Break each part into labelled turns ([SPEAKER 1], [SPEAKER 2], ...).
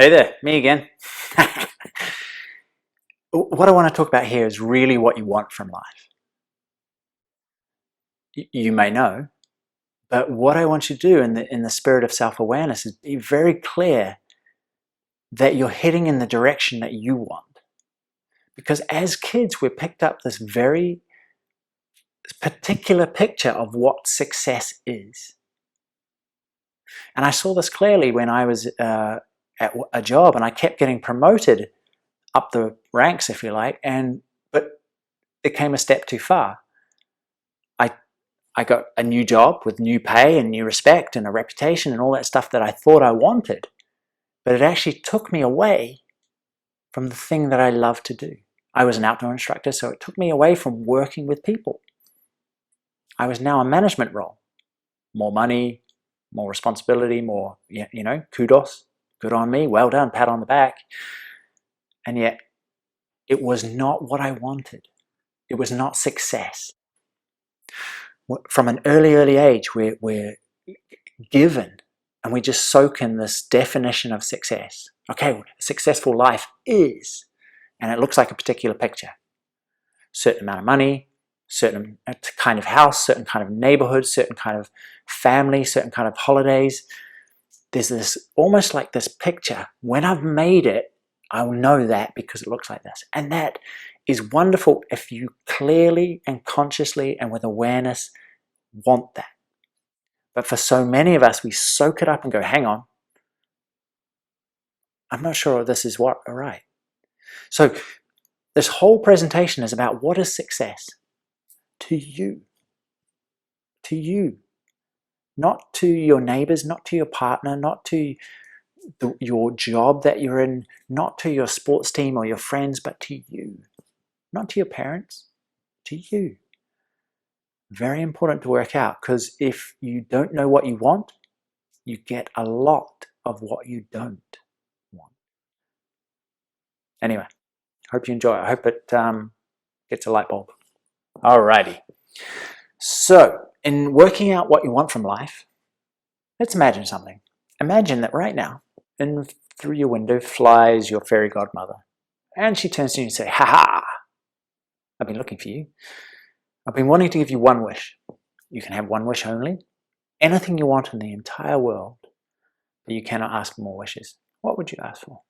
[SPEAKER 1] Hey there, me again. What I want to talk about here is really what you want from life. You may know, but what I want you to do in the spirit of self-awareness is be very clear that you're heading in the direction that you want. Because as kids, we're picked up this very particular picture of what success is. And I saw this clearly when I was at a job and I kept getting promoted up the ranks, if you like, but it came a step too far. I got a new job with new pay and new respect and a reputation and all that stuff that I thought I wanted, but it actually took me away from the thing that I love to do. I was an outdoor instructor, so it took me away from working with people. I was now a management role. More money, more responsibility, more, kudos, good on me, well done, pat on the back. And yet, it was not what I wanted. It was not success. From an early age, we're given and we just soak in this definition of success. Okay, a successful life is, and it looks like a particular picture. Certain amount of money, certain kind of house, certain kind of neighborhood, certain kind of family, certain kind of holidays. There's this almost like this picture. When I've made it, I'll know that because it looks like this. And that is wonderful if you clearly and consciously and with awareness want that. But for so many of us, we soak it up and go, hang on, I'm not sure this is right. So this whole presentation is about what is success to you. To you. Not to your neighbors, not to your partner, not to your job that you're in, not to your sports team or your friends, but to you. Not to your parents, to you. Very important to work out, because if you don't know what you want, you get a lot of what you don't want. Anyway, hope you enjoy it. I hope it gets a light bulb. Alrighty. So, in working out what you want from life, let's imagine something. Imagine that right now, through your window flies your fairy godmother. And she turns to you and says, ha ha, I've been looking for you. I've been wanting to give you one wish. You can have one wish only. Anything you want in the entire world, but you cannot ask for more wishes. What would you ask for?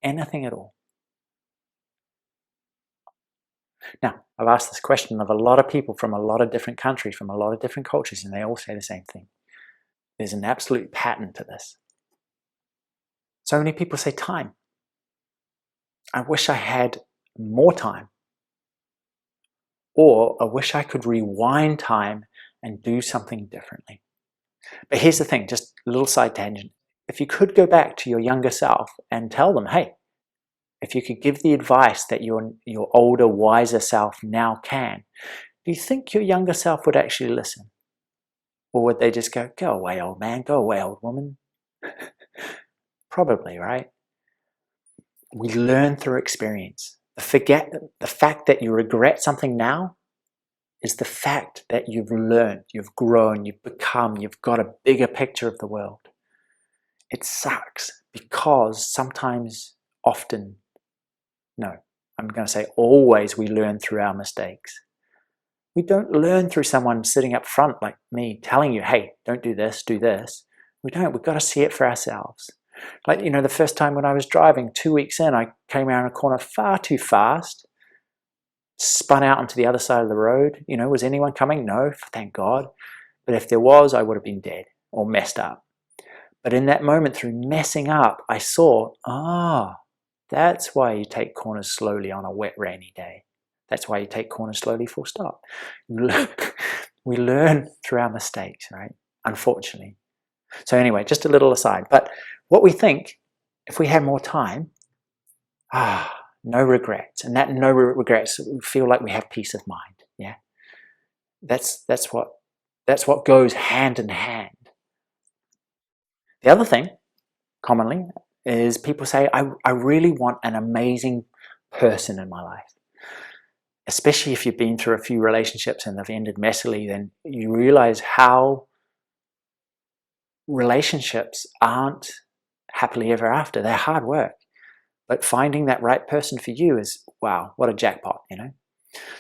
[SPEAKER 1] Anything at all. Now, I've asked this question of a lot of people from a lot of different countries, from a lot of different cultures, and they all say the same thing. There's an absolute pattern to this. So many people say time. I wish I had more time. Or I wish I could rewind time and do something differently. But here's the thing, just a little side tangent. If you could go back to your younger self and tell them, hey, if you could give the advice that your older, wiser self now can, do you think your younger self would actually listen? Or would they just go away, old man, go away, old woman? Probably, right? We learn through experience. The fact that you regret something now is the fact that you've learned, you've grown, you've become, you've got a bigger picture of the world. It sucks because sometimes, often, no, I'm going to say always, we learn through our mistakes. We don't learn through someone sitting up front like me telling you, hey, don't do this, do this. We don't. We've got to see it for ourselves. Like, the first time when I was driving, 2 weeks in, I came around a corner far too fast, spun out onto the other side of the road. Was anyone coming? No, thank God. But if there was, I would have been dead or messed up. But in that moment, through messing up, I saw, that's why you take corners slowly on a wet, rainy day. That's why you take corners slowly, full stop. We learn through our mistakes, right? Unfortunately. So anyway, just a little aside. But what we think, if we had more time, no regrets. And that no regrets, we feel like we have peace of mind. Yeah. That's what goes hand in hand. The other thing, commonly, is people say, I really want an amazing person in my life. Especially if you've been through a few relationships and they've ended messily, then you realize how relationships aren't happily ever after. They're hard work. But finding that right person for you is, wow, what a jackpot, you know?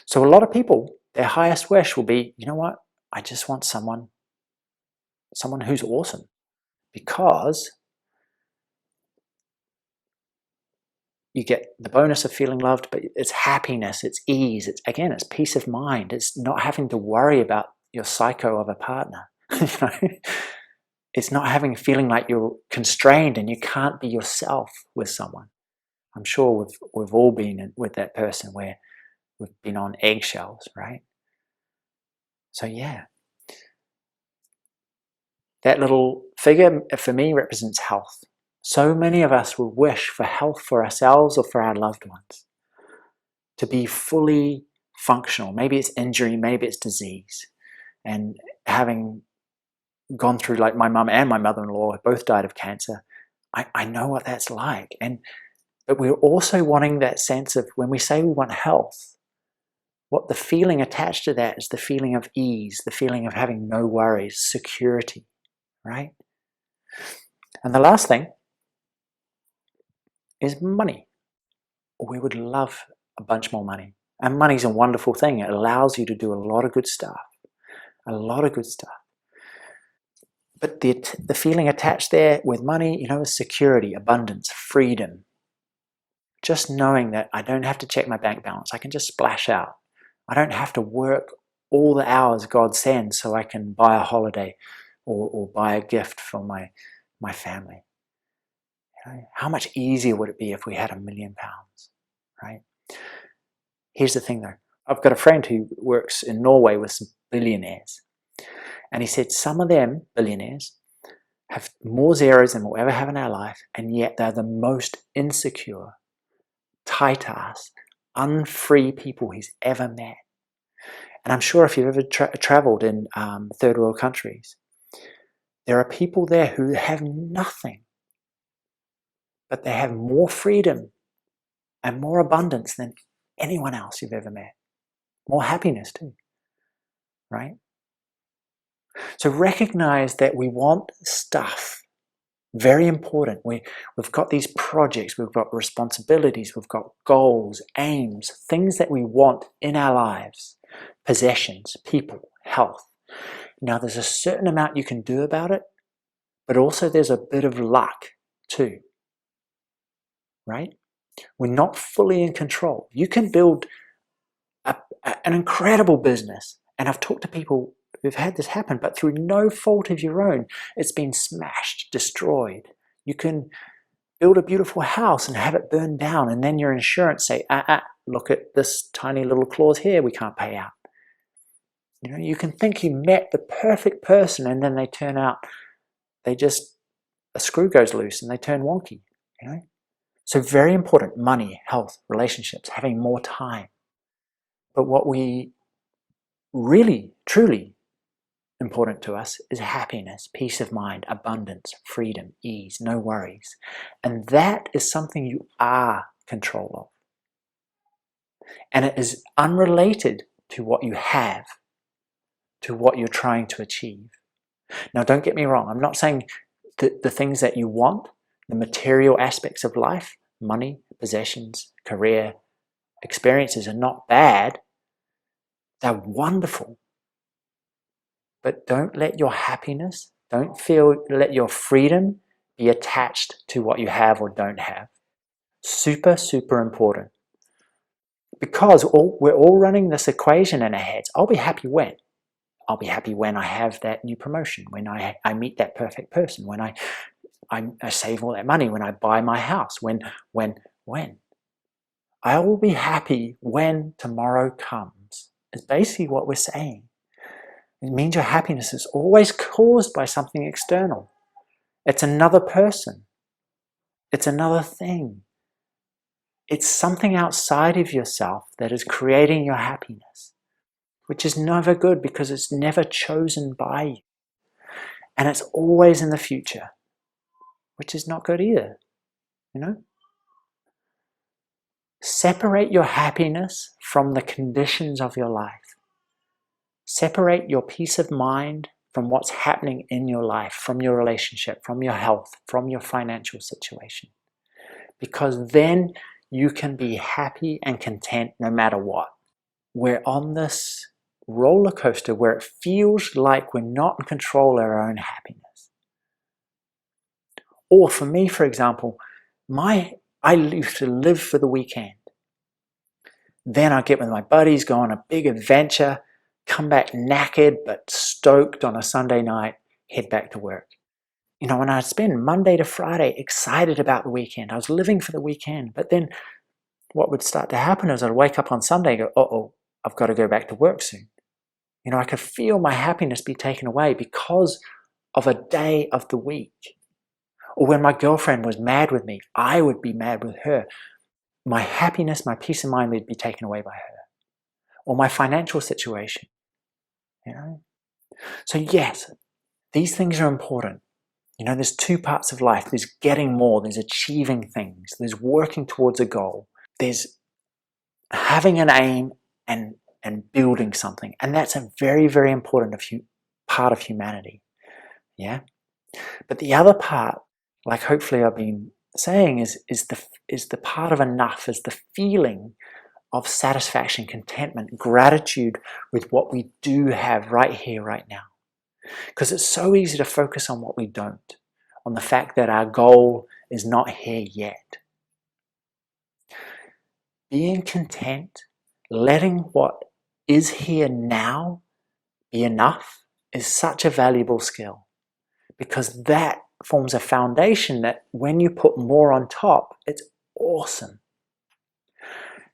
[SPEAKER 1] So a lot of people, their highest wish will be, you know what? I just want someone who's awesome, because you get the bonus of feeling loved, but it's happiness, it's ease, it's peace of mind. It's not having to worry about your psycho of a partner. You know? It's not feeling like you're constrained and you can't be yourself with someone. I'm sure we've all been with that person where we've been on eggshells, right? So yeah, that little figure for me represents health. So many of us will wish for health for ourselves or for our loved ones, to be fully functional. Maybe it's injury, maybe it's disease. And having gone through, like my mum and my mother-in-law both died of cancer, I know what that's like. But we're also wanting that sense of, when we say we want health, what the feeling attached to that is the feeling of ease, the feeling of having no worries, security, right? And the last thing is money. We would love a bunch more money. And money's a wonderful thing. It allows you to do a lot of good stuff. A lot of good stuff. But the feeling attached there with money, you know, is security, abundance, freedom. Just knowing that I don't have to check my bank balance. I can just splash out. I don't have to work all the hours God sends so I can buy a holiday or buy a gift for my family. You know, how much easier would it be if we had £1 million, right? Here's the thing though. I've got a friend who works in Norway with some billionaires. And he said some of them, billionaires, have more zeros than we'll ever have in our life, and yet they're the most insecure, tight-ass, unfree people he's ever met. And I'm sure if you've ever traveled in third world countries, there are people there who have nothing, but they have more freedom and more abundance than anyone else you've ever met. More happiness too, right? So recognize that we want stuff. Very important. We've got these projects, we've got responsibilities, we've got goals, aims, things that we want in our lives. Possessions, people, health. Now there's a certain amount you can do about it, but also there's a bit of luck too, right? We're not fully in control. You can build an incredible business, and I've talked to people who've had this happen, but through no fault of your own, it's been smashed, destroyed. You can build a beautiful house and have it burned down, and then your insurance say, look at this tiny little clause here we can't pay out. You know, you can think you met the perfect person, and then they turn out, a screw goes loose and they turn wonky, you know? So very important, money, health, relationships, having more time. But what we really, truly important to us is happiness, peace of mind, abundance, freedom, ease, no worries. And that is something you are control of. And it is unrelated to what you have, to what you're trying to achieve. Now, don't get me wrong. I'm not saying that the things that you want, the material aspects of life, money, possessions, career, experiences are not bad. They're wonderful. But don't let your happiness, let your freedom be attached to what you have or don't have. Super, super important. Because we're all running this equation in our heads. I'll be happy when? I'll be happy when I have that new promotion, when I meet that perfect person, when I save all that money, when I buy my house, when. I will be happy when tomorrow comes. It's basically what we're saying. It means your happiness is always caused by something external. It's another person. It's another thing. It's something outside of yourself that is creating your happiness, which is never good because it's never chosen by you. And it's always in the future, which is not good either, you know? Separate your happiness from the conditions of your life. Separate your peace of mind from what's happening in your life, from your relationship, from your health, from your financial situation. Because then you can be happy and content no matter what. We're on this roller coaster where it feels like we're not in control of our own happiness. Or for me, for example, I used to live for the weekend. Then I'd get with my buddies, go on a big adventure, come back knackered but stoked on a Sunday night, head back to work. You know, and I'd spend Monday to Friday excited about the weekend. I was living for the weekend. But then what would start to happen is I'd wake up on Sunday and go, uh-oh, I've got to go back to work soon. You know, I could feel my happiness be taken away because of a day of the week. Or when my girlfriend was mad with me, I would be mad with her. My happiness, my peace of mind would be taken away by her. Or my financial situation, you know. So yes, these things are important. You know, there's two parts of life. There's getting more, there's achieving things, there's working towards a goal, there's having an aim and building something. And that's a very, very important part of humanity. Yeah. But the other part, like hopefully I've been saying, is the part of enough, is the feeling of satisfaction, contentment, gratitude with what we do have right here, right now. Because it's so easy to focus on what we don't, on the fact that our goal is not here yet. Being content, letting what is here now be enough, is such a valuable skill, because that forms a foundation that when you put more on top, it's awesome.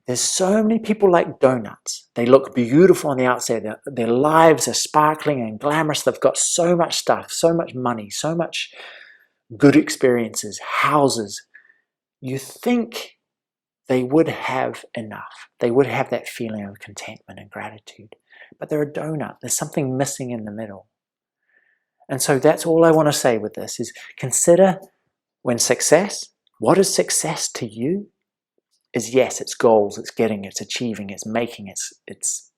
[SPEAKER 1] There's so many people like donuts. They look beautiful on the outside. Their lives are sparkling and glamorous. They've got so much stuff, so much money, so much good experiences, houses. You think they would have enough. They would have that feeling of contentment and gratitude. But they're a donut. There's something missing in the middle. And so that's all I want to say with this is consider when success, what is success to you? Is yes, it's goals, it's getting, it's achieving, it's making, it's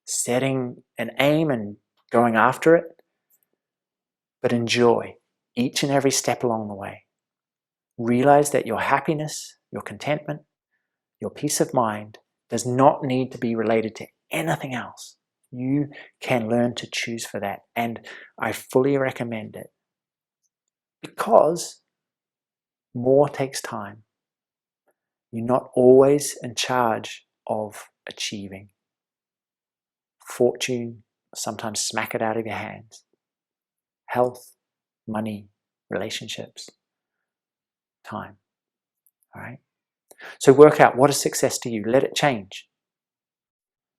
[SPEAKER 1] setting an aim and going after it. But enjoy each and every step along the way. Realize that your happiness, your contentment, your peace of mind does not need to be related to anything else. You can learn to choose for that. And I fully recommend it. Because more takes time. You're not always in charge of achieving. Fortune, sometimes smack it out of your hands. Health, money, relationships, time. All right? So work out, what is success to you? Let it change.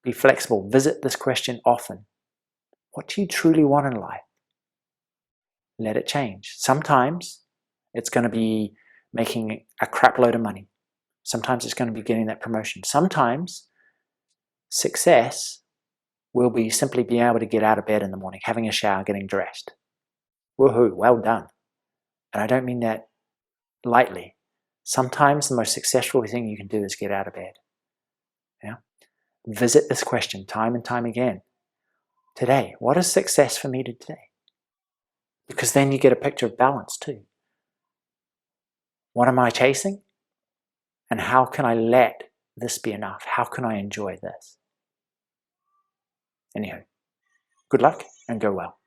[SPEAKER 1] Be flexible. Visit this question often. What do you truly want in life? Let it change. Sometimes it's going to be making a crap load of money. Sometimes it's going to be getting that promotion. Sometimes success will be simply being able to get out of bed in the morning, having a shower, getting dressed. Woohoo, well done. And I don't mean that lightly. Sometimes the most successful thing you can do is get out of bed. Yeah? Visit this question time and time again. Today, what is success for me today? Because then you get a picture of balance too. What am I chasing? And how can I let this be enough? How can I enjoy this? Anyhow, good luck and go well.